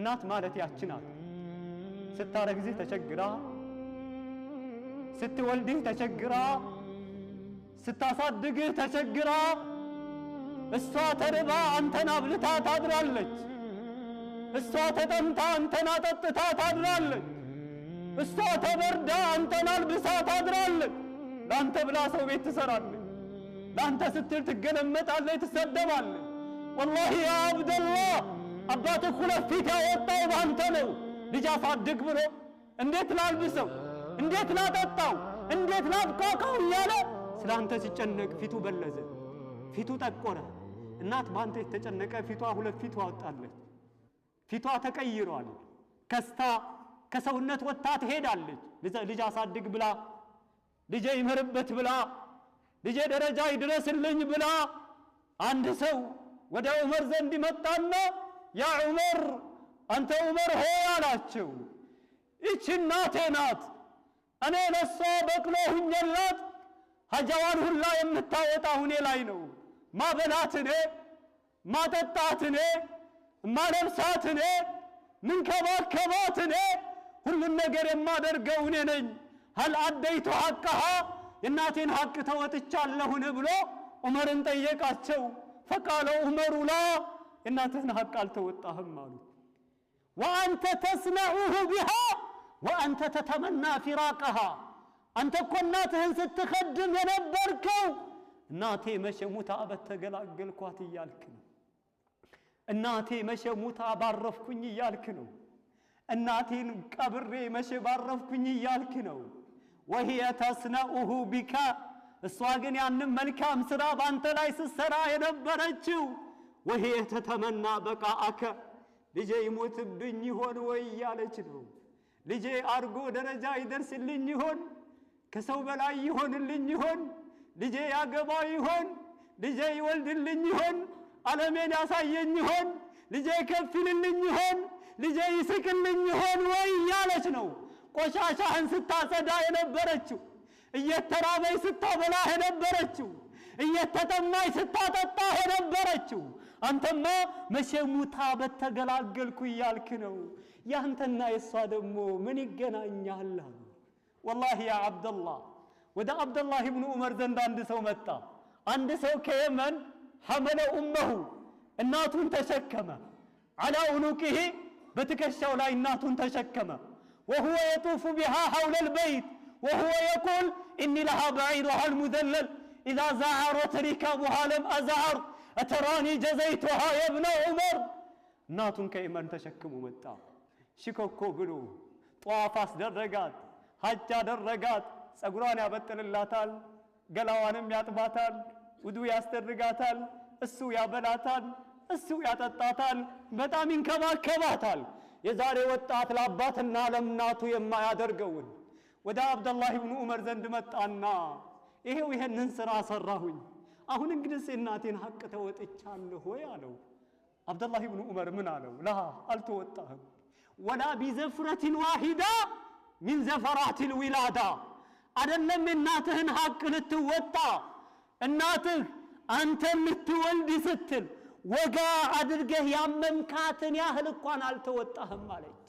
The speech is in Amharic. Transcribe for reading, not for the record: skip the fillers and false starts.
እናት ማለት ያችናት ስታረግዝህ ተቸግራ ስትወልድህ ተቸግራ ስታሳድግህ ተቸግራ እሷ ተርባ አንተን አብልታ ታድራለች እሷ ተጠምታ አንተን አጠጥታ ታድራለች እሷ ተበርዳ አንተን አልብሳ ታድራለች ላንተ ብላ ሰው ቤት ትሰራለች ላንተ ስትል ትገለመጣለች ትሰደባለች والله يا عبد الله አባትህ ሁለት ፊት ያወጣው ባንተ ነው ልጅ አሳድግ ብሎ እንዴት ላልብሰው እንዴት ላጠጣው እንዴት ላብቃቃው እያለ ስላንተ ሲጨነቅ ፊቱ በለዘ ፊቱ ጠቆረ እናት ባንተ የተጨነቀ ፊቷ ሁለት ፊት አወጣለች ፊቷ ተቀይሯል ከስታ ከሰውነት ወጣ ትሄዳለች ልጅ አሳድግ ብላ ልጅ ይመርበት ብላ ልጅ ደረጃ ይድረስልኝ ብላ አንድ ሰው ወደ ዑመር ዘንድ መጣና ያ ዑመር አንተ ዑመር ሆይ አላቸው እቺ እናቴ ናት እኔ ለሷ በቅሎ ሁኝላት ሀጃዋን ሁላ የምታወጣው እኔ ላይ ነው ማበላት እኔ ማጠጣት እኔ ማለብሳት እኔ ምንከባከባት እኔ ሁሉን ነገር የማደርገው እኔ ነኝ هل አደይቱ حقها እናቴን ሐቅ ተወጥቻለሁ ብሎ ዑመርን ጠየቃቸው فقال عمر لا እናትህን ሐቅ አልተወጣህም አሉ وانت تصنعه بها وانت تتمنى فراقها አንተ እኮ እናትህን ስትخدم የነበርከው እናቴ መሸሙታ በተገላገልኳት ይያልክ ነው እናቴ መሸሙታ ባረፍኩኝ ይያልክ ነው እናቴን ቀብሬ መሸባረፍኩኝ ይያልክ ነው وهي تصنعه بك እሷ ግን ያንን መልካም ስራ ባንተ ላይ ስትሰራ የነበረችው وهي تتمنى بقاءك ልጄ ይሞትብኝ ይሆን ወይ ያለች ነው ልጄ አርጎ ደረጃ ይደርስልኝ ይሆን ከሰው በላይ ይሆንልኝ ይሆን ልጄ ያገባ ይሆን ልጄ ይወልድልኝ ይሆን ዓለሜን ያሳየኝ ይሆን ልጄ ከፍልልኝ ይሆን ልጄ ይስቅልኝ ይሆን ወይ ያለች ነው ቆሻሻህን ስታጸዳ የነበረችው እየተራበይ ስታበላ የነበረችው እየተጠማይ ስታጠጣ የነበረችው አንተማ መሸሙታ በተገላገልኩ ይያልክ ነው ያንተና የሷ ደግሞ ምን ይገናኛል والله يا عبد الله ወደ አብዱላህ ኢብኑ ዑመር ዘንድ አንድ ሰው መጣ አንድ ሰው ከየመን حمل امه እናቱን ተሸከመ على عنقه በትከሻው ላይ እናቱን ተሸከመ وهو يطوف بها حول البيت وهو يقول اني لها بعيرها المذلل اذا زعرت ركابها لم ازعر اتراني جزيتها يا ابن عمر እናቱን ከየመን ተሸክሞ መጣ ሽኮኮ ብሎ ጧፍ አስደረጋት ሐጅ አደረጋት ጸጉሯን ያበጥልላታል ገላዋንም ያጥባታል ውዱ ያስደርጋታል እሱ ያበላታል እሱ ያጠጣታል በጣም ይንከባከባታል የዛሬ ወጣት ለአባትና ለእናቱ የማያደርገውን ወደ አብዱላህ ኢብኑ ዑመር ዘንድ መጣና ይሄንን ስራ ሰራሁኝ አሁን እንግዲህ እናቴን ሐቅ ተወጥቻለሁ ወይ አለው አብዱላህ ኢብኑ ዑመር ምን አለው ላ አልተወጣህም ወላ بزفرة واحدة من زفرات الولادة አይደለም እናትህን ሐቅ ልትወጣ እናትህ አንተን ልትወልድ ስትል ወጋ አድርገህ ያመምካትን ያህል እንኳን አልተወጣህም አለች